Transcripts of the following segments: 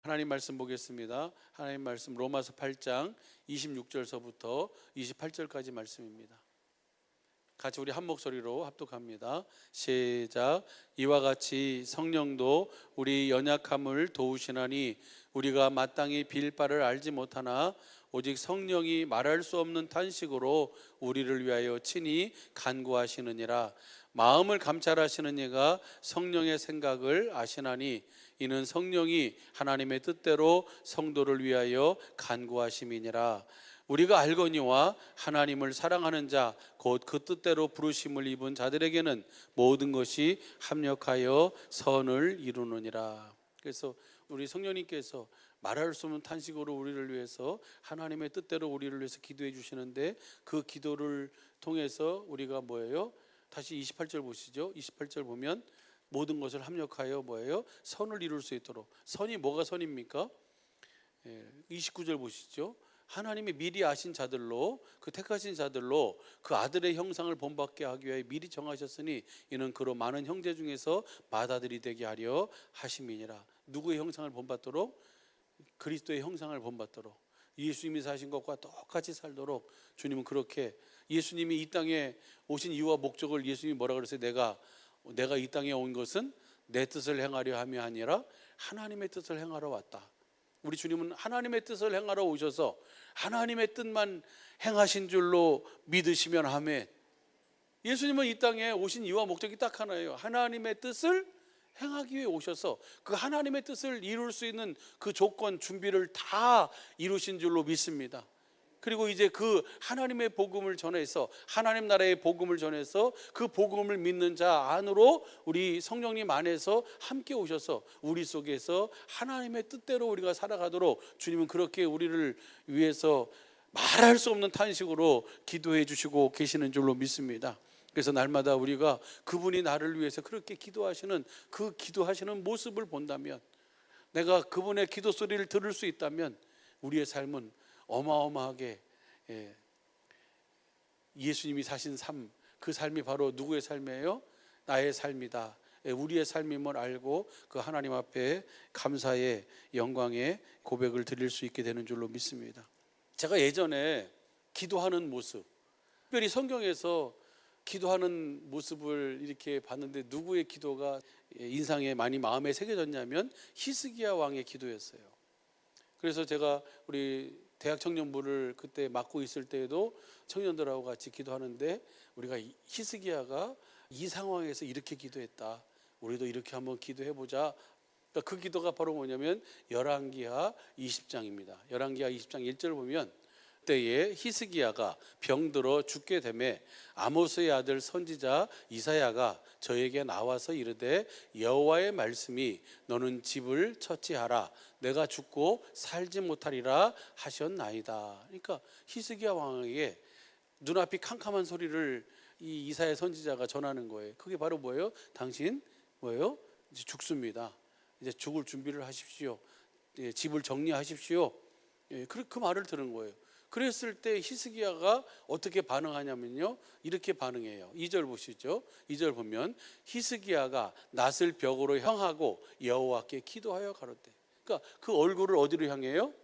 하나님 말씀 보겠습니다. 하나님 말씀 로마서 8장 26절서부터 28절까지 말씀입니다. 같이 우리 한 목소리로 합독합니다. 시작. 이와 같이 성령도 우리 연약함을 도우시나니 우리가 마땅히 빌 바를 알지 못하나 오직 성령이 말할 수 없는 탄식으로 우리를 위하여 친히 간구하시느니라. 마음을 감찰하시는 이가 성령의 생각을 아시나니 이는 성령이 하나님의 뜻대로 성도를 위하여 간구하심이니라. 우리가 알거니와 하나님을 사랑하는 자 곧 그 뜻대로 부르심을 입은 자들에게는 모든 것이 합력하여 선을 이루느니라. 그래서 우리 성령님께서 말할 수 없는 탄식으로 우리를 위해서 하나님의 뜻대로 우리를 위해서 기도해 주시는데, 그 기도를 통해서 우리가 뭐예요? 다시 28절 보시죠. 28절 보면 모든 것을 합력하여 뭐예요? 선을 이룰 수 있도록. 선이 뭐가 선입니까? 29절 보시죠. 하나님이 미리 아신 자들로, 그 택하신 자들로 그 아들의 형상을 본받게 하기 위하여 미리 정하셨으니 이는 그로 많은 형제 중에서 맏아들이 되게 하려 하심이니라. 누구의 형상을 본받도록? 그리스도의 형상을 본받도록, 예수님이 사신 것과 똑같이 살도록 주님은 그렇게, 예수님이 이 땅에 오신 이유와 목적을 예수님이 뭐라 그랬어요? 내가 이 땅에 온 것은 내 뜻을 행하려 함이 아니라 하나님의 뜻을 행하러 왔다. 우리 주님은 하나님의 뜻을 행하러 오셔서 하나님의 뜻만 행하신 줄로 믿으시면 아멘. 예수님은 이 땅에 오신 이유와 목적이 딱 하나예요. 하나님의 뜻을 행하기 위해 오셔서 그 하나님의 뜻을 이룰 수 있는 그 조건, 준비를 다 이루신 줄로 믿습니다. 그리고 이제 그 하나님의 복음을 전해서, 하나님 나라의 복음을 전해서 그 복음을 믿는 자 안으로 우리 성령님 안에서 함께 오셔서 우리 속에서 하나님의 뜻대로 우리가 살아가도록 주님은 그렇게 우리를 위해서 말할 수 없는 탄식으로 기도해 주시고 계시는 줄로 믿습니다. 그래서 날마다 우리가 그분이 나를 위해서 그렇게 기도하시는 그 기도하시는 모습을 본다면, 내가 그분의 기도 소리를 들을 수 있다면 우리의 삶은 어마어마하게, 예수님이 사신 삶, 그 삶이 바로 누구의 삶이에요? 나의 삶이다. 우리의 삶임을 알고 그 하나님 앞에 감사의 영광의 고백을 드릴 수 있게 되는 줄로 믿습니다. 제가 예전에 기도하는 모습, 특별히 성경에서 기도하는 모습을 이렇게 봤는데 누구의 기도가 인상에 많이 마음에 새겨졌냐면 히스기야 왕의 기도였어요. 그래서 제가 우리 대학 청년부를 그때 맡고 있을 때에도 청년들하고 같이 기도하는데, 우리가 히스기야가 이 상황에서 이렇게 기도했다, 우리도 이렇게 한번 기도해보자. 그러니까 그 기도가 바로 뭐냐면 열왕기하 20장입니다. 열왕기하 20장 1절 보면, 그때에 히스기야가 병들어 죽게 되매 아모스의 아들 선지자 이사야가 저에게 나와서 이르되 여호와의 말씀이 너는 집을 처치하라, 내가 죽고 살지 못하리라 하셨나이다. 그러니까 히스기야 왕에게 눈앞이 캄캄한 소리를 이 이사야 선지자가 전하는 거예요. 그게 바로 뭐예요? 당신 뭐예요? 이제 죽습니다. 이제 죽을 준비를 하십시오. 집을 정리하십시오. 그 말을 들은 거예요. 그랬을 때 히스기야가 어떻게 반응하냐면요, 이렇게 반응해요. 2절 보시죠. 2절 보면 히스기야가 낫을 벽으로 향하고 여호와께 기도하여 가로되. 그러니까 그 얼굴을 어디로 향해요?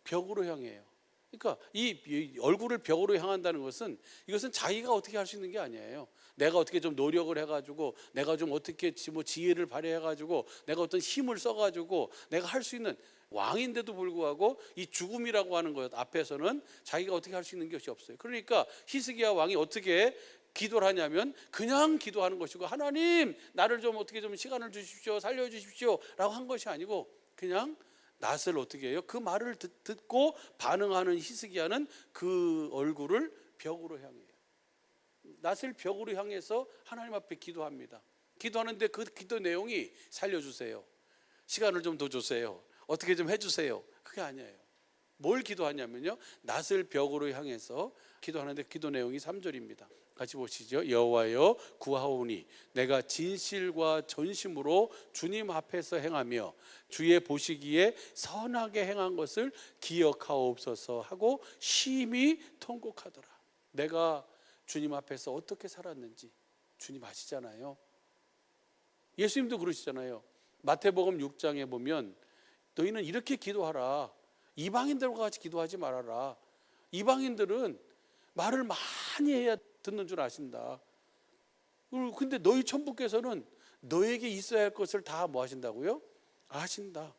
벽으로 향해요. 그러니까 이 얼굴을 벽으로 향한다는 것은, 이것은 자기가 어떻게 할 수 있는 게 아니에요. 내가 어떻게 좀 노력을 해가지고, 내가 좀 어떻게 뭐 지혜를 발휘해가지고, 내가 어떤 힘을 써가지고 내가 할 수 있는, 왕인데도 불구하고 이 죽음이라고 하는 것 앞에서는 자기가 어떻게 할 수 있는 것이 없어요. 그러니까 히스기야 왕이 어떻게 기도를 하냐면 그냥 기도하는 것이고, 하나님 나를 좀 어떻게 좀 시간을 주십시오, 살려주십시오 라고 한 것이 아니고, 그냥 낫을 어떻게 해요? 그 말을 듣고 반응하는 히스기야는 그 얼굴을 벽으로 향해요. 낫을 벽으로 향해서 하나님 앞에 기도합니다. 기도하는데 그 기도 내용이 살려주세요, 시간을 좀 더 주세요, 어떻게 좀 해주세요, 그게 아니에요. 뭘 기도하냐면요, 낫을 벽으로 향해서 기도하는데 기도 내용이 3절입니다. 같이 보시죠. 여호와여 구하오니 내가 진실과 전심으로 주님 앞에서 행하며 주의 보시기에 선하게 행한 것을 기억하옵소서 하고 심히 통곡하더라. 내가 주님 앞에서 어떻게 살았는지 주님 아시잖아요. 예수님도 그러시잖아요. 마태복음 6장에 보면 너희는 이렇게 기도하라. 이방인들과 같이 기도하지 말아라. 이방인들은 말을 많이 해야 듣는 줄 아신다. 근데 너희 천부께서는 너에게 있어야 할 것을 다 뭐 하신다고요? 아신다.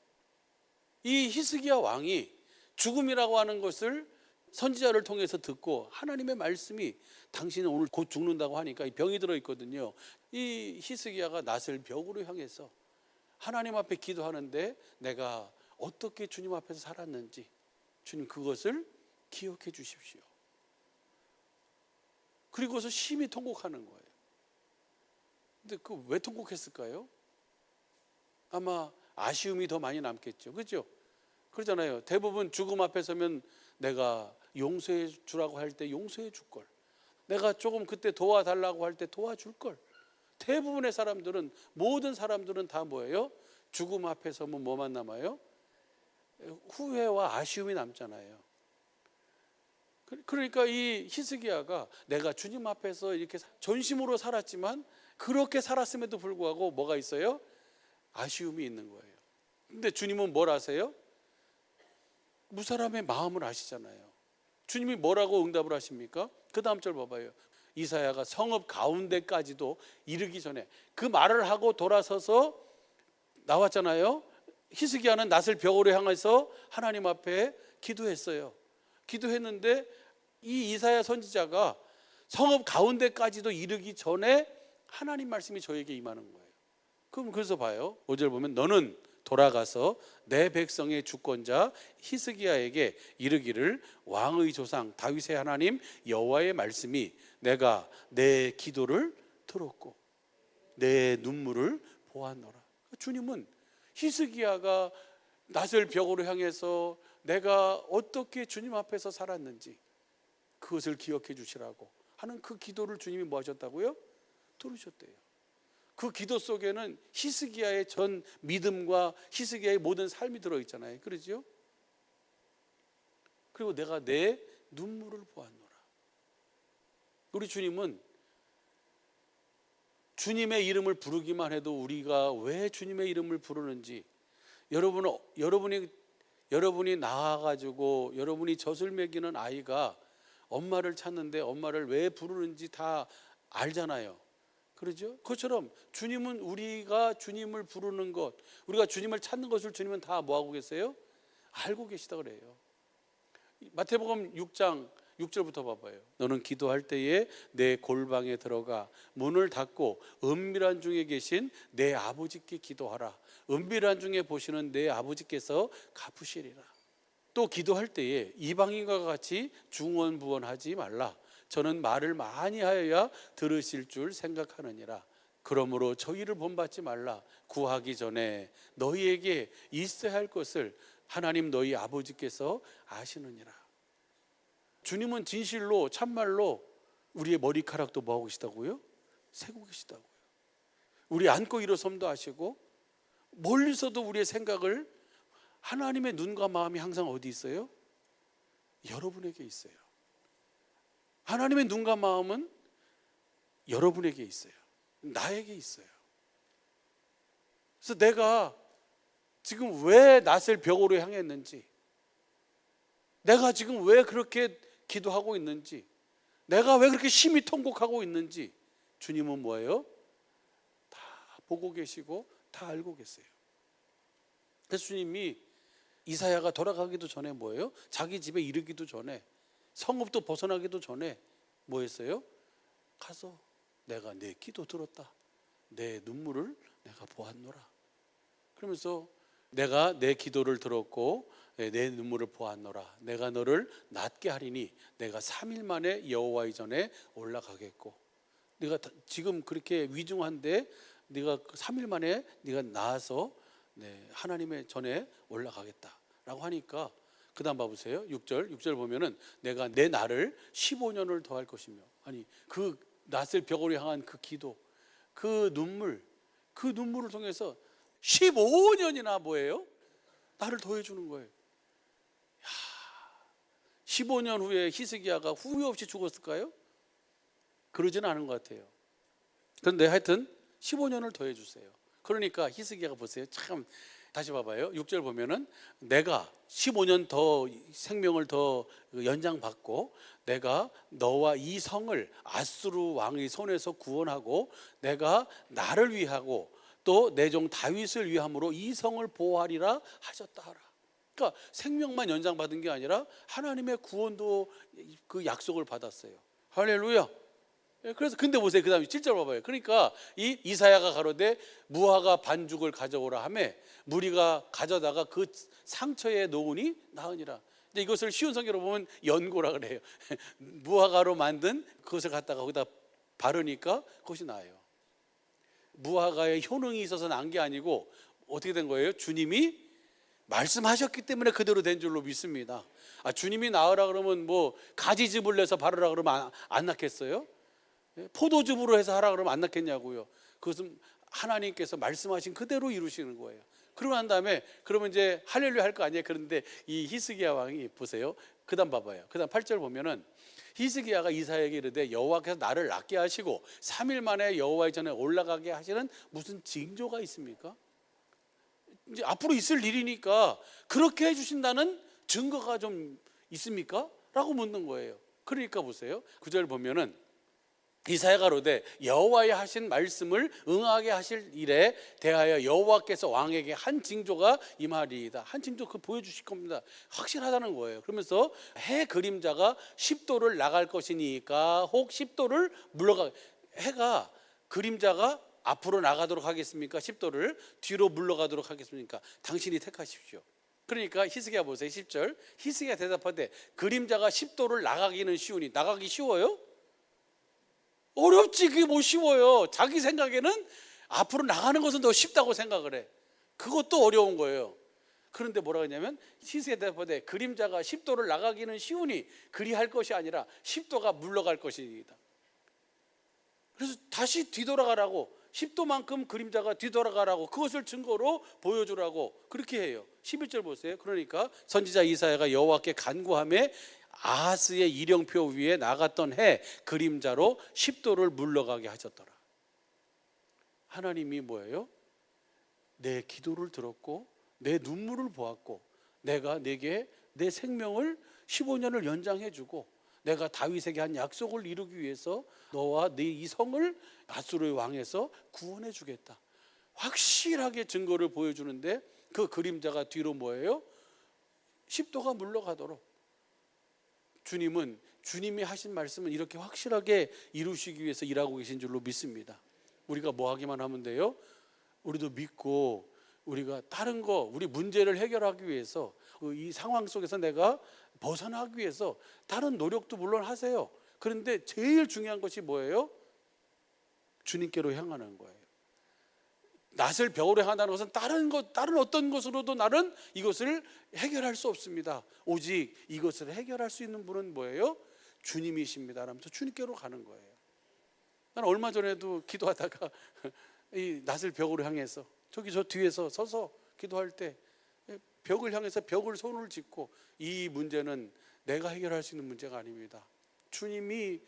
이 히스기야 왕이 죽음이라고 하는 것을 선지자를 통해서 듣고 하나님의 말씀이 당신은 오늘 곧 죽는다고 하니까 이 병이 들어있거든요. 이 히스기야가 낫을 벽으로 향해서 하나님 앞에 기도하는데 내가 어떻게 주님 앞에서 살았는지 주님 그것을 기억해 주십시오. 그리고서 심히 통곡하는 거예요. 근데 그 왜 통곡했을까요? 아마 아쉬움이 더 많이 남겠죠. 그렇죠? 그러잖아요. 대부분 죽음 앞에 서면 내가 용서해 주라고 할 때 용서해 줄 걸. 내가 조금 그때 도와달라고 할 때 도와줄 걸. 대부분의 사람들은, 모든 사람들은 다 뭐예요? 죽음 앞에 서면 뭐만 남아요? 후회와 아쉬움이 남잖아요. 그러니까 이 히스기야가 내가 주님 앞에서 이렇게 전심으로 살았지만 그렇게 살았음에도 불구하고 뭐가 있어요? 아쉬움이 있는 거예요. 근데 주님은 뭘 아세요? 무사람의 마음을 아시잖아요. 주님이 뭐라고 응답을 하십니까? 그 다음 절 봐봐요. 이사야가 성읍 가운데까지도 이르기 전에 그 말을 하고 돌아서서 나왔잖아요. 히스기야는 낫을 벽으로 향해서 하나님 앞에 기도했어요. 기도했는데 이 이사야 선지자가 성읍 가운데까지도 이르기 전에 하나님 말씀이 저에게 임하는 거예요. 그럼 그래서 봐요. 5절 보면 너는 돌아가서 내 백성의 주권자 히스기야에게 이르기를 왕의 조상 다윗의 하나님 여호와의 말씀이 내가 내 기도를 들었고 내 눈물을 보았노라. 주님은 히스기야가 낫을 벽으로 향해서 내가 어떻게 주님 앞에서 살았는지 그것을 기억해 주시라고 하는 그 기도를 주님이 뭐 하셨다고요? 들으셨대요. 그 기도 속에는 히스기야의 전 믿음과 히스기야의 모든 삶이 들어있잖아요. 그러죠? 그리고 내가 내 눈물을 보았노라. 우리 주님은 주님의 이름을 부르기만 해도 우리가 왜 주님의 이름을 부르는지 여러분이 낳아가지고 여러분이 젖을 먹이는 아이가 엄마를 찾는데 엄마를 왜 부르는지 다 알잖아요. 그러죠? 그것처럼 주님은 우리가 주님을 부르는 것, 우리가 주님을 찾는 것을 주님은 다 뭐하고 계세요? 알고 계시다 그래요. 마태복음 6장 6절부터 봐봐요. 너는 기도할 때에 내 골방에 들어가 문을 닫고 은밀한 중에 계신 내 아버지께 기도하라. 은밀한 중에 보시는 내 아버지께서 갚으시리라. 또 기도할 때에 이방인과 같이 중언부언하지 말라. 저는 말을 많이 하여야 들으실 줄 생각하느니라. 그러므로 저희를 본받지 말라. 구하기 전에 너희에게 있어야 할 것을 하나님 너희 아버지께서 아시느니라. 주님은 진실로 참말로 우리의 머리카락도 뭐하고 계시다고요? 세고 계시다고요. 우리 앉고 일어섬도 아시고 멀리서도 우리의 생각을 하나님의 눈과 마음이 항상 어디 있어요? 여러분에게 있어요. 하나님의 눈과 마음은 여러분에게 있어요. 나에게 있어요. 그래서 내가 지금 왜 낫을 벽으로 향했는지, 내가 지금 왜 그렇게 기도하고 있는지, 내가 왜 그렇게 심히 통곡하고 있는지 주님은 뭐예요? 다 보고 계시고 다 알고 계세요. 그래서 주님이 이사야가 돌아가기도 전에 뭐예요? 자기 집에 이르기도 전에, 성읍도 벗어나기도 전에 뭐 했어요? 가서 내가 내 기도 들었다. 내 눈물을 내가 보았노라. 그러면서 내가 내 기도를 들었고 내 눈물을 보았노라. 내가 너를 낫게 하리니 내가 3일 만에 여호와의 전에 올라가겠고. 네가 지금 그렇게 위중한데 네가 3일 만에 네가 나아서 하나님의 전에 올라가겠다라고 하니까 그 다음 봐보세요. 6절 보면은 내가 내 날을 15년을 더할 것이며, 아니 그 낫을 벽으로 향한 그 기도, 그 눈물을 통해서 15년이나 뭐예요? 나를 더해주는 거예요. 15년 후에 히스기야가 후회 없이 죽었을까요? 그러지는 않은 것 같아요. 그런데 하여튼 15년을 더해주세요. 그러니까 히스기야가 보세요. 참 다시 봐봐요. 6절 보면은 내가 15년 더 생명을 더 연장받고 내가 너와 이 성을 아수르 왕의 손에서 구원하고 내가 나를 위하고 또 내 종 다윗을 위함으로 이 성을 보호하리라 하셨다 하라. 그러니까 생명만 연장받은 게 아니라 하나님의 구원도 그 약속을 받았어요. 할렐루야. 그래서 근데 보세요. 그 다음에 7절 봐봐요. 그러니까 이 이사야가 가로되 무화과 반죽을 가져오라 하매 무리가 가져다가 그 상처에 놓으니 나으니라. 이제 이것을 쉬운 성경으로 보면 연고라 그래요. 무화과로 만든 그것을 갖다가 거기다 바르니까 그것이 나아요. 무화과에 효능이 있어서 난 게 아니고 어떻게 된 거예요? 주님이 말씀하셨기 때문에 그대로 된 줄로 믿습니다. 주님이 나으라 그러면 뭐 가지즙을 내서 바르라 그러면 안 낫겠어요? 포도즙으로 해서 하라 그러면 안 낫겠냐고요. 그것은 하나님께서 말씀하신 그대로 이루시는 거예요. 그러고 난 다음에 그러면 이제 할렐루야 할 거 아니에요. 그런데 이 히스기야 왕이 보세요. 그 다음 봐봐요. 그 다음 8절 보면은 히스기야가 이사야에게 이르되 여호와께서 나를 낫게 하시고 3일 만에 여호와의 전에 올라가게 하시는 무슨 징조가 있습니까? 이제 앞으로 있을 일이니까 그렇게 해주신다는 증거가 좀 있습니까? 라고 묻는 거예요. 그러니까 보세요. 9절 보면은 이사야가 가로되 여호와의 하신 말씀을 응하게 하실 일에 대하여 여호와께서 왕에게 한 징조가 임하리이다. 한 징조 그 보여주실 겁니다. 확실하다는 거예요. 그러면서 해 그림자가 10도를 나갈 것이니까 혹 10도를 물러가. 해가 그림자가 앞으로 나가도록 하겠습니까? 10도를 뒤로 물러가도록 하겠습니까? 당신이 택하십시오. 그러니까 히스기야 보세요. 10절 히스기야 대답하되 그림자가 10도를 나가기는 쉬우니. 나가기 쉬워요? 어렵지. 그게 뭐 쉬워요. 자기 생각에는 앞으로 나가는 것은 더 쉽다고 생각을 해. 그것도 어려운 거예요. 그런데 뭐라고 했냐면 히스기야 대답하되 그림자가 10도를 나가기는 쉬우니 그리할 것이 아니라 10도가 물러갈 것이다. 그래서 다시 뒤돌아가라고 10도만큼 그림자가 뒤돌아가라고 그것을 증거로 보여주라고 그렇게 해요. 11절 보세요. 그러니까 선지자 이사야가 여호와께 간구하며 아하스의 이령표 위에 나갔던 해 그림자로 10도를 물러가게 하셨더라. 하나님이 뭐예요? 내 기도를 들었고 내 눈물을 보았고 내가 내게 내 생명을 15년을 연장해 주고 내가 다윗에게 한 약속을 이루기 위해서 너와 네 이 성을 아수르의 왕에서 구원해 주겠다. 확실하게 증거를 보여주는데 그 그림자가 뒤로 뭐예요? 10도가 물러가도록 주님이 하신 말씀은 이렇게 확실하게 이루시기 위해서 일하고 계신 줄로 믿습니다. 우리가 뭐 하기만 하면 돼요? 우리도 믿고 우리가 다른 거 우리 문제를 해결하기 위해서 이 상황 속에서 내가 벗어나기 위해서 다른 노력도 물론 하세요. 그런데 제일 중요한 것이 뭐예요? 주님께로 향하는 거예요. 낯을 벽으로 향한다는 것은 다른 어떤 것으로도 나는 이것을 해결할 수 없습니다. 오직 이것을 해결할 수 있는 분은 뭐예요? 주님이십니다. 라면서 주님께로 가는 거예요. 나는 얼마 전에도 기도하다가 이 낯을 벽으로 향해서 저기 저 뒤에서 서서 기도할 때 벽을 향해서 벽을 손을 짚고 이 문제는 내가 해결할 수 있는 문제가 아닙니다. 주님이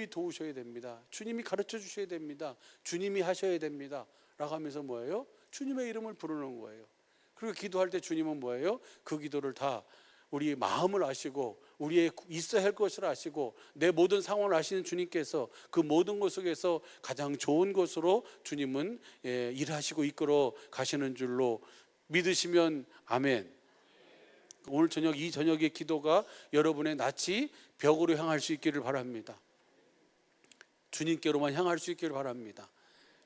도우셔야 됩니다. 주님이 가르쳐 주셔야 됩니다. 주님이 하셔야 됩니다. 라고 하면서 뭐예요? 주님의 이름을 부르는 거예요. 그리고 기도할 때 주님은 뭐예요? 그 기도를 다 우리 마음을 아시고 우리의 있어야 할 것을 아시고 내 모든 상황을 아시는 주님께서 그 모든 것 속에서 가장 좋은 것으로 주님은 일하시고 이끌어 가시는 줄로 믿으시면 아멘. 오늘 저녁 이 저녁의 기도가 여러분의 낯이 벽으로 향할 수 있기를 바랍니다. 주님께로만 향할 수 있기를 바랍니다.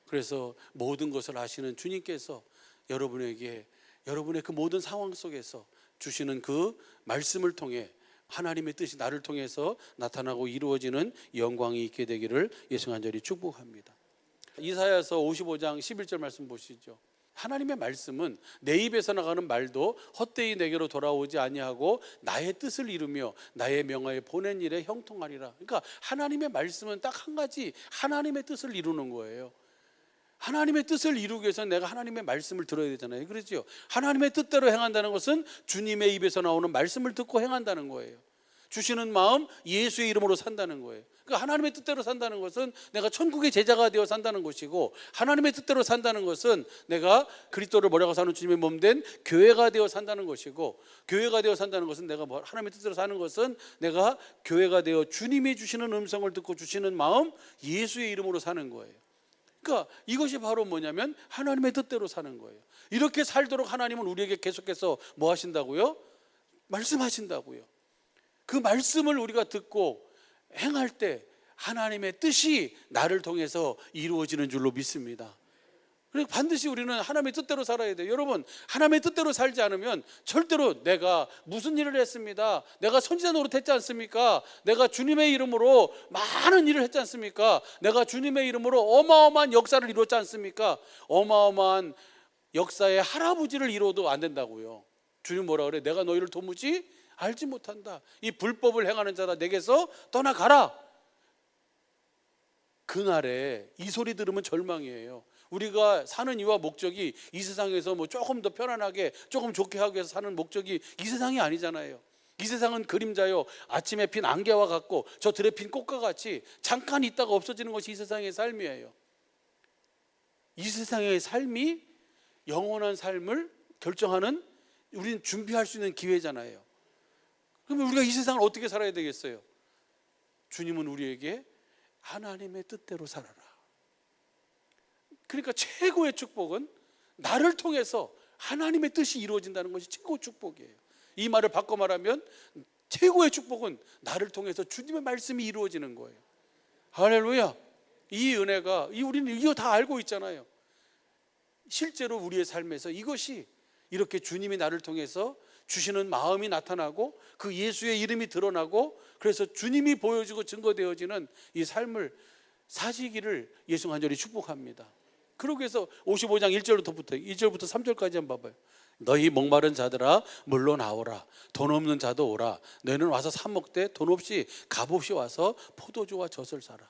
그래서 모든 것을 아시는 주님께서 여러분에게 여러분의 그 모든 상황 속에서 주시는 그 말씀을 통해 하나님의 뜻이 나를 통해서 나타나고 이루어지는 영광이 있게 되기를 예수 간절히 축복합니다. 이사야서 55장 11절 말씀 보시죠. 하나님의 말씀은 내 입에서 나가는 말도 헛되이 내게로 돌아오지 아니하고 나의 뜻을 이루며 나의 명하에 보낸 일에 형통하리라. 그러니까 하나님의 말씀은 딱 한 가지 하나님의 뜻을 이루는 거예요. 하나님의 뜻을 이루기 위해서 내가 하나님의 말씀을 들어야 되잖아요. 그렇죠? 하나님의 뜻대로 행한다는 것은 주님의 입에서 나오는 말씀을 듣고 행한다는 거예요. 주시는 마음, 예수의 이름으로 산다는 거예요. 그러니까 하나님의 뜻대로 산다는 것은 내가 천국의 제자가 되어 산다는 것이고, 하나님의 뜻대로 산다는 것은 내가 그리스도를 뭐라고 사는 주님의 몸된 교회가 되어 산다는 것이고, 교회가 되어 산다는 것은 내가 하나님의 뜻대로 사는 것은 내가 교회가 되어 주님이 주시는 음성을 듣고 주시는 마음, 예수의 이름으로 사는 거예요. 그러니까 이것이 바로 뭐냐면 하나님의 뜻대로 사는 거예요. 이렇게 살도록 하나님은 우리에게 계속해서 뭐 하신다고요? 말씀하신다고요. 그 말씀을 우리가 듣고 행할 때 하나님의 뜻이 나를 통해서 이루어지는 줄로 믿습니다. 그래서 반드시 우리는 하나님의 뜻대로 살아야 돼요. 여러분, 하나님의 뜻대로 살지 않으면 절대로 내가 무슨 일을 했습니다, 내가 선지자 노릇했지 않습니까, 내가 주님의 이름으로 많은 일을 했지 않습니까, 내가 주님의 이름으로 어마어마한 역사를 이뤘지 않습니까, 어마어마한 역사의 할아버지를 이뤄도 안 된다고요. 주님 뭐라 그래? 내가 너희를 도무지 알지 못한다. 이 불법을 행하는 자다, 내게서 떠나가라. 그날에 이 소리 들으면 절망이에요. 우리가 사는 이유와 목적이 이 세상에서 뭐 조금 더 편안하게 조금 좋게 하기 위해서 사는 목적이 이 세상이 아니잖아요. 이 세상은 그림자요, 아침에 핀 안개와 같고 저 들에 핀 꽃과 같이 잠깐 있다가 없어지는 것이 이 세상의 삶이에요. 이 세상의 삶이 영원한 삶을 결정하는, 우리는 준비할 수 있는 기회잖아요. 그러면 우리가 이 세상을 어떻게 살아야 되겠어요? 주님은 우리에게 하나님의 뜻대로 살아라. 그러니까 최고의 축복은 나를 통해서 하나님의 뜻이 이루어진다는 것이 최고의 축복이에요. 이 말을 바꿔 말하면 최고의 축복은 나를 통해서 주님의 말씀이 이루어지는 거예요. 할렐루야. 이 은혜가, 우리는 이거 다 알고 있잖아요. 실제로 우리의 삶에서 이것이 이렇게 주님이 나를 통해서 주시는 마음이 나타나고 그 예수의 이름이 드러나고, 그래서 주님이 보여주고 증거되어지는 이 삶을 사시기를 예수 간절히 축복합니다. 그러기 위해서 55장 1절부터 3절까지 한번 봐봐요. 너희 목마른 자들아 물로 나오라, 돈 없는 자도 오라, 너희는 와서 사 먹되 돈 없이 값 없이 와서 포도주와 젖을 사라.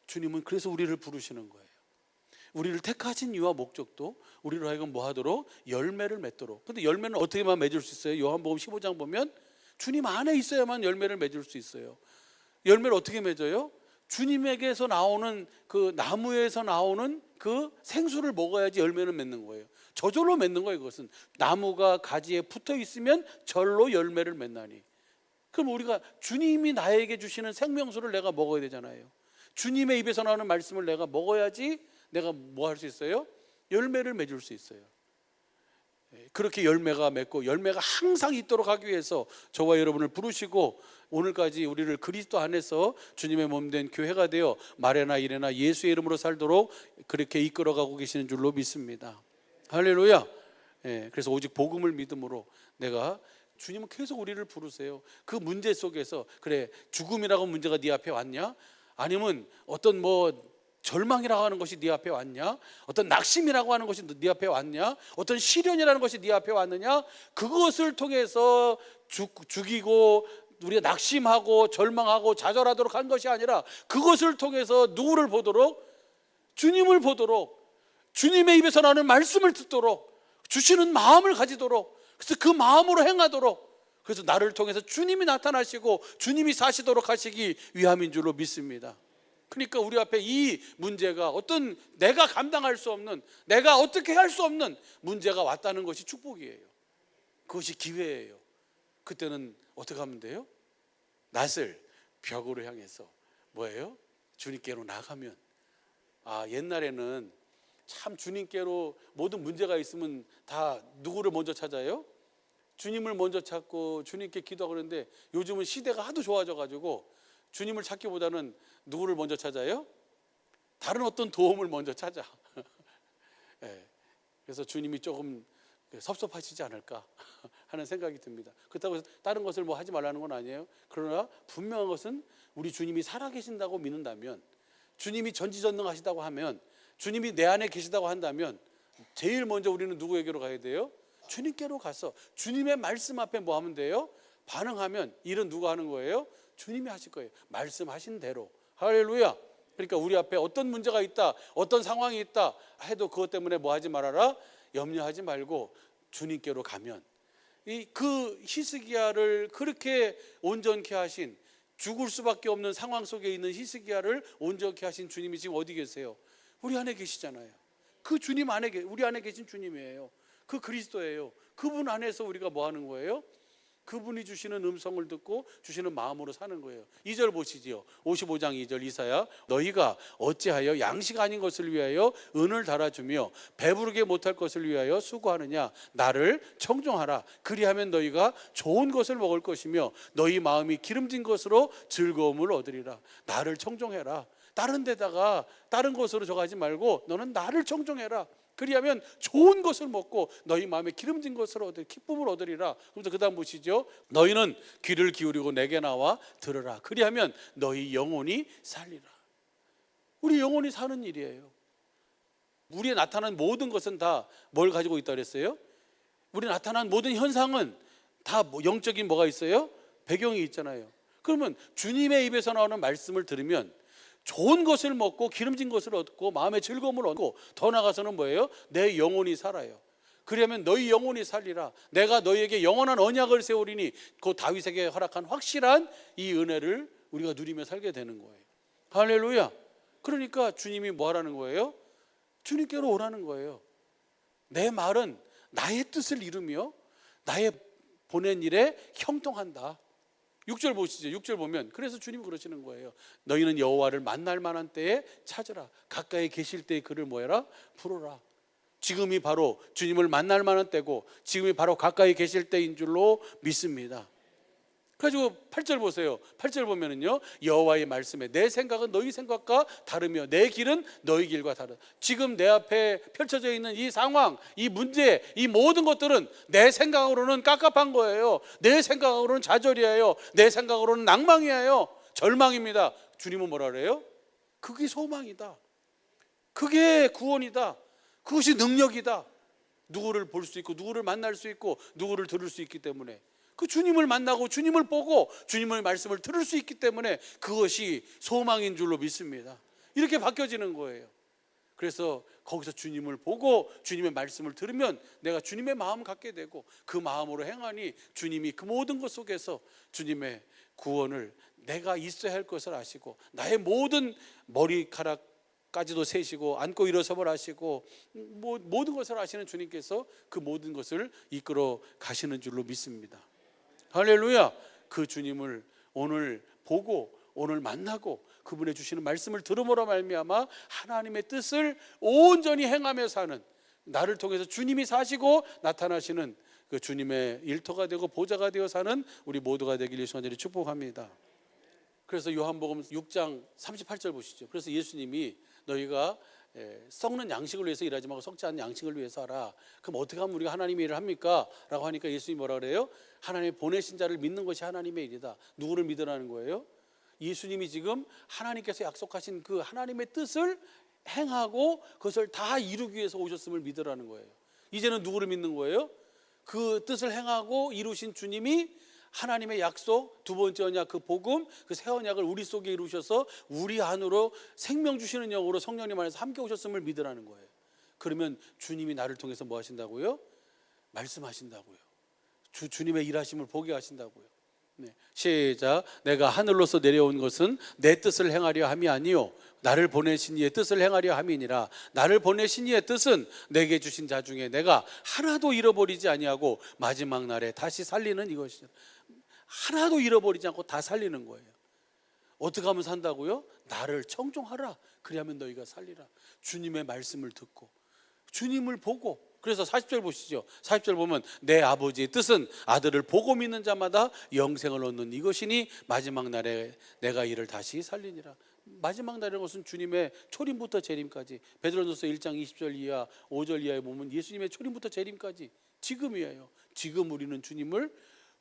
주님은 그래서 우리를 부르시는 거예요. 우리를 택하신 이유와 목적도 우리로 하여금 뭐 하도록? 열매를 맺도록. 근데 열매는 어떻게만 맺을 수 있어요? 요한복음 15장 보면 주님 안에 있어야만 열매를 맺을 수 있어요. 열매를 어떻게 맺어요? 주님에게서 나오는 그 나무에서 나오는 그 생수를 먹어야지 열매는 맺는 거예요. 저절로 맺는 거예요. 그것은 나무가 가지에 붙어 있으면 절로 열매를 맺나니. 그럼 우리가 주님이 나에게 주시는 생명수를 내가 먹어야 되잖아요. 주님의 입에서 나오는 말씀을 내가 먹어야지 내가 뭐 할 수 있어요? 열매를 맺을 수 있어요. 그렇게 열매가 맺고 열매가 항상 있도록 하기 위해서 저와 여러분을 부르시고 오늘까지 우리를 그리스도 안에서 주님의 몸된 교회가 되어 말에나 일에나 예수의 이름으로 살도록 그렇게 이끌어가고 계시는 줄로 믿습니다. 할렐루야. 그래서 오직 복음을 믿음으로 내가, 주님은 계속 우리를 부르세요. 그 문제 속에서, 그래 죽음이라고 문제가 네 앞에 왔냐? 아니면 어떤 뭐 절망이라고 하는 것이 네 앞에 왔냐? 어떤 낙심이라고 하는 것이 네 앞에 왔냐? 어떤 시련이라는 것이 네 앞에 왔느냐? 그것을 통해서 죽이고 우리가 낙심하고 절망하고 좌절하도록 한 것이 아니라 그것을 통해서 누구를 보도록? 주님을 보도록, 주님의 입에서 나오는 말씀을 듣도록, 주시는 마음을 가지도록, 그래서 그 마음으로 행하도록, 그래서 나를 통해서 주님이 나타나시고 주님이 사시도록 하시기 위함인 줄로 믿습니다. 그러니까 우리 앞에 이 문제가 어떤 내가 감당할 수 없는, 내가 어떻게 할 수 없는 문제가 왔다는 것이 축복이에요. 그것이 기회예요. 그때는 어떻게 하면 돼요? 낯을 벽으로 향해서 뭐예요? 주님께로 나가면, 옛날에는 참 주님께로 모든 문제가 있으면 다 누구를 먼저 찾아요? 주님을 먼저 찾고 주님께 기도하고 그러는데 요즘은 시대가 하도 좋아져 가지고 주님을 찾기보다는 누구를 먼저 찾아요? 다른 어떤 도움을 먼저 찾아. 그래서 주님이 조금 섭섭하시지 않을까 하는 생각이 듭니다. 그렇다고 해서 다른 것을 뭐 하지 말라는 건 아니에요. 그러나 분명한 것은 우리 주님이 살아계신다고 믿는다면, 주님이 전지전능하시다고 하면, 주님이 내 안에 계시다고 한다면 제일 먼저 우리는 누구에게로 가야 돼요? 주님께로 가서 주님의 말씀 앞에 뭐 하면 돼요? 반응하면 일은 누가 하는 거예요? 주님이 하실 거예요. 말씀하신 대로. 할렐루야. 그러니까 우리 앞에 어떤 문제가 있다, 어떤 상황이 있다 해도 그것 때문에 뭐 하지 말아라? 염려하지 말고 주님께로 가면 그 히스기야를 그렇게 온전케 하신, 죽을 수밖에 없는 상황 속에 있는 히스기야를 온전케 하신 주님이 지금 어디 계세요? 우리 안에 계시잖아요. 그 주님 안에, 우리 안에 계신 주님이에요. 그 그리스도예요. 그분 안에서 우리가 뭐 하는 거예요? 그분이 주시는 음성을 듣고 주시는 마음으로 사는 거예요. 2절 보시지요. 55장 2절 이사야, 너희가 어찌하여 양식 아닌 것을 위하여 은을 달아주며 배부르게 못할 것을 위하여 수고하느냐? 나를 청종하라. 그리하면 너희가 좋은 것을 먹을 것이며 너희 마음이 기름진 것으로 즐거움을 얻으리라. 나를 청종해라. 다른 데다가 다른 것으로 저가지 말고 너는 나를 청종해라. 그리하면 좋은 것을 먹고 너희 마음에 기름진 것을 얻으리, 기쁨을 얻으리라. 그래서 그 다음 보시죠. 너희는 귀를 기울이고 내게 나와 들으라. 그리하면 너희 영혼이 살리라. 우리 영혼이 사는 일이에요. 우리에 나타난 모든 것은 다 뭘 가지고 있다 그랬어요? 우리에 나타난 모든 현상은 다 영적인 뭐가 있어요? 배경이 있잖아요. 그러면 주님의 입에서 나오는 말씀을 들으면 좋은 것을 먹고 기름진 것을 얻고 마음의 즐거움을 얻고, 더 나아가서는 뭐예요? 내 영혼이 살아요. 그러면 너희 영혼이 살리라. 내가 너희에게 영원한 언약을 세우리니, 그 다윗에게 허락한 확실한 이 은혜를 우리가 누리며 살게 되는 거예요. 할렐루야. 그러니까 주님이 뭐 하라는 거예요? 주님께로 오라는 거예요. 내 말은 나의 뜻을 이루며 나의 보낸 일에 형통한다. 6절 보시죠. 6절 보면, 그래서 주님이 그러시는 거예요. 너희는 여호와를 만날 만한 때에 찾으라. 가까이 계실 때에 그를 뭐해라? 부르라. 지금이 바로 주님을 만날 만한 때고 지금이 바로 가까이 계실 때인 줄로 믿습니다. 그래가지고 8절 보세요. 8절 보면은요, 여호와의 말씀에 내 생각은 너희 생각과 다르며 내 길은 너희 길과 다르다. 지금 내 앞에 펼쳐져 있는 이 상황, 이 문제, 이 모든 것들은 내 생각으로는 깝깝한 거예요. 내 생각으로는 좌절이에요. 내 생각으로는 낭망이에요. 절망입니다. 주님은 뭐라 그래요? 그게 소망이다. 그게 구원이다. 그것이 능력이다. 누구를 볼 수 있고 누구를 만날 수 있고 누구를 들을 수 있기 때문에, 그 주님을 만나고 주님을 보고 주님의 말씀을 들을 수 있기 때문에 그것이 소망인 줄로 믿습니다. 이렇게 바뀌어지는 거예요. 그래서 거기서 주님을 보고 주님의 말씀을 들으면 내가 주님의 마음 갖게 되고 그 마음으로 행하니 주님이 그 모든 것 속에서 주님의 구원을, 내가 있어야 할 것을 아시고 나의 모든 머리카락까지도 세시고 안고 일어서을 하시고 모든 것을 아시는 주님께서 그 모든 것을 이끌어 가시는 줄로 믿습니다. 할렐루야. 그 주님을 오늘 보고 오늘 만나고 그분의 주시는 말씀을 들음으로 말미암아 하나님의 뜻을 온전히 행하며 사는, 나를 통해서 주님이 사시고 나타나시는 그 주님의 일터가 되고 보좌가 되어 사는 우리 모두가 되길 예수님으로 축복합니다. 그래서 요한복음 6장 38절 보시죠. 그래서 예수님이 너희가 썩는 양식을 위해서 일하지 말고 썩지 않는 양식을 위해서 하라. 그럼 어떻게 하면 우리가 하나님의 일을 합니까? 라고 하니까 예수님이 뭐라 그래요? 하나님의 보내신 자를 믿는 것이 하나님의 일이다. 누구를 믿으라는 거예요? 예수님이 지금 하나님께서 약속하신 그 하나님의 뜻을 행하고 그것을 다 이루기 위해서 오셨음을 믿으라는 거예요. 이제는 누구를 믿는 거예요? 그 뜻을 행하고 이루신 주님이 하나님의 약속, 두 번째 언약, 그 복음, 그 새 언약을 우리 속에 이루셔서 우리 안으로 생명 주시는 영으로 성령님 안에서 함께 오셨음을 믿으라는 거예요. 그러면 주님이 나를 통해서 뭐 하신다고요? 말씀하신다고요. 주님의 일하심을 보게 하신다고요. 네. 시작. 내가 하늘로서 내려온 것은 내 뜻을 행하려 함이 아니요 나를 보내신 이의 뜻을 행하려 함이니라. 나를 보내신 이의 뜻은 내게 주신 자 중에 내가 하나도 잃어버리지 아니하고 마지막 날에 다시 살리는 이것이라. 하나도 잃어버리지 않고 다 살리는 거예요. 어떻게 하면 산다고요? 나를 청종하라. 그리하면 너희가 살리라. 주님의 말씀을 듣고 주님을 보고. 그래서 40절 보시죠. 40절 보면 내 아버지의 뜻은 아들을 보고 믿는 자마다 영생을 얻는 이것이니 마지막 날에 내가 이를 다시 살리니라. 마지막 날이라는 것은 주님의 초림부터 재림까지, 베드로전서 1장 20절 이하 5절 이하에 보면 예수님의 초림부터 재림까지 지금이에요. 지금 우리는 주님을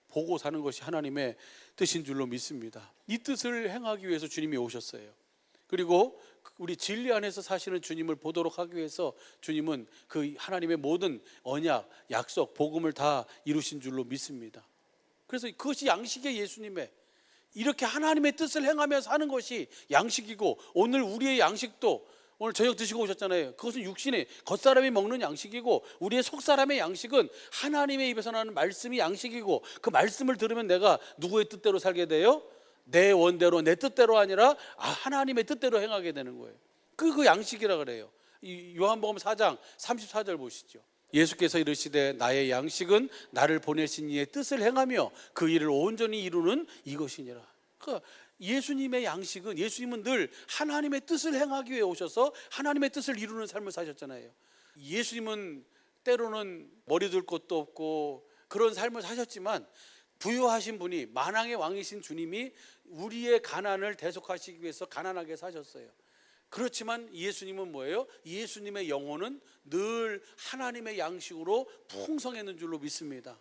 보고 사는 것이 하나님의 뜻인 줄로 믿습니다. 이 뜻을 행하기 위해서 주님이 오셨어요. 그리고 우리 진리 안에서 사시는 주님을 보도록 하기 위해서 주님은 그 하나님의 모든 언약, 약속, 복음을 다 이루신 줄로 믿습니다. 그래서 그것이 양식의 예수님의, 이렇게 하나님의 뜻을 행하며 사는 것이 양식이고, 오늘 우리의 양식도 오늘 저녁 드시고 오셨잖아요. 그것은 육신의 겉사람이 먹는 양식이고, 우리의 속사람의 양식은 하나님의 입에서 나는 말씀이 양식이고, 그 말씀을 들으면 내가 누구의 뜻대로 살게 돼요? 내 원대로, 내 뜻대로 아니라 하나님의 뜻대로 행하게 되는 거예요. 그 양식이라 그래요. 이 요한복음 4장 34절 보시죠. 예수께서 이르시되 나의 양식은 나를 보내신 이의 뜻을 행하며 그 일을 온전히 이루는 이것이니라. 그러니까 예수님의 양식은, 예수님은 늘 하나님의 뜻을 행하기 위해 오셔서 하나님의 뜻을 이루는 삶을 사셨잖아요. 예수님은 때로는 머리 둘 곳도 없고 그런 삶을 사셨지만, 부유하신 분이, 만왕의 왕이신 주님이 우리의 가난을 대속하시기 위해서 가난하게 사셨어요. 그렇지만 예수님은 뭐예요? 예수님의 영혼은 늘 하나님의 양식으로 풍성했는 줄로 믿습니다.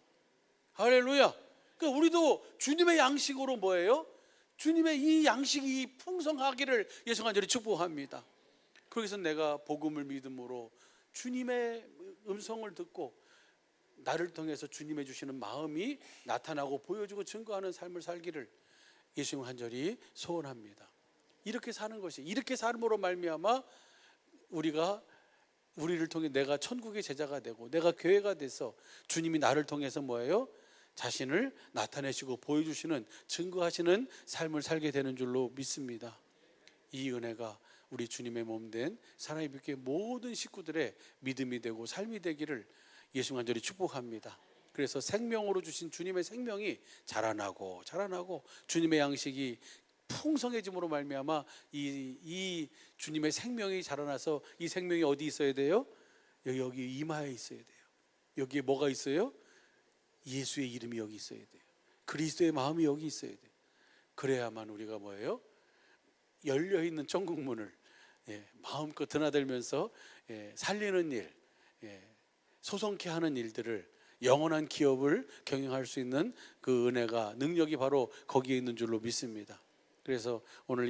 할렐루야. 그러니까 우리도 주님의 양식으로 뭐예요? 주님의 이 양식이 풍성하기를 예수 간절히 축복합니다. 그래서 내가 복음을 믿음으로 주님의 음성을 듣고 나를 통해서 주님의 주시는 마음이 나타나고 보여주고 증거하는 삶을 살기를 예수님 간절히 소원합니다. 이렇게 사는 것이, 이렇게 삶으로 말미암아 우리를 통해 내가 천국의 제자가 되고 내가 교회가 돼서 주님이 나를 통해서 뭐예요? 자신을 나타내시고 보여주시는, 증거하시는 삶을 살게 되는 줄로 믿습니다. 이 은혜가 우리 주님의 몸된 사랑의 빛교회 모든 식구들의 믿음이 되고 삶이 되기를 예수 간절히 축복합니다. 그래서 생명으로 주신 주님의 생명이 자라나고 주님의 양식이 풍성해짐으로 말미암아 이 주님의 생명이 자라나서, 이 생명이 어디 있어야 돼요? 여기 이마에 있어야 돼요. 여기에 뭐가 있어요? 예수의 이름이 여기 있어야 돼요. 그리스도의 마음이 여기 있어야 돼요. 그래야만 우리가 뭐예요? 열려있는 천국문을 마음껏 드나들면서 살리는 일, 소성케 하는 일들을, 영원한 기업을 경영할 수 있는 그 은혜가, 능력이 바로 거기에 있는 줄로 믿습니다. 그래서 오늘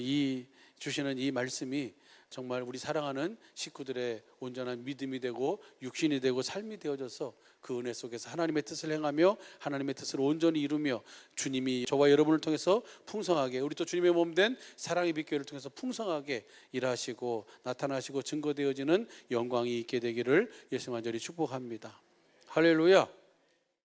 주시는 이 말씀이 정말 우리 사랑하는 식구들의 온전한 믿음이 되고 육신이 되고 삶이 되어져서 그 은혜 속에서 하나님의 뜻을 행하며 하나님의 뜻을 온전히 이루며 주님이 저와 여러분을 통해서 풍성하게, 우리 또 주님의 몸된 사랑의 빛교회를 통해서 풍성하게 일하시고 나타나시고 증거되어지는 영광이 있게 되기를 예수 간절히 축복합니다. 할렐루야.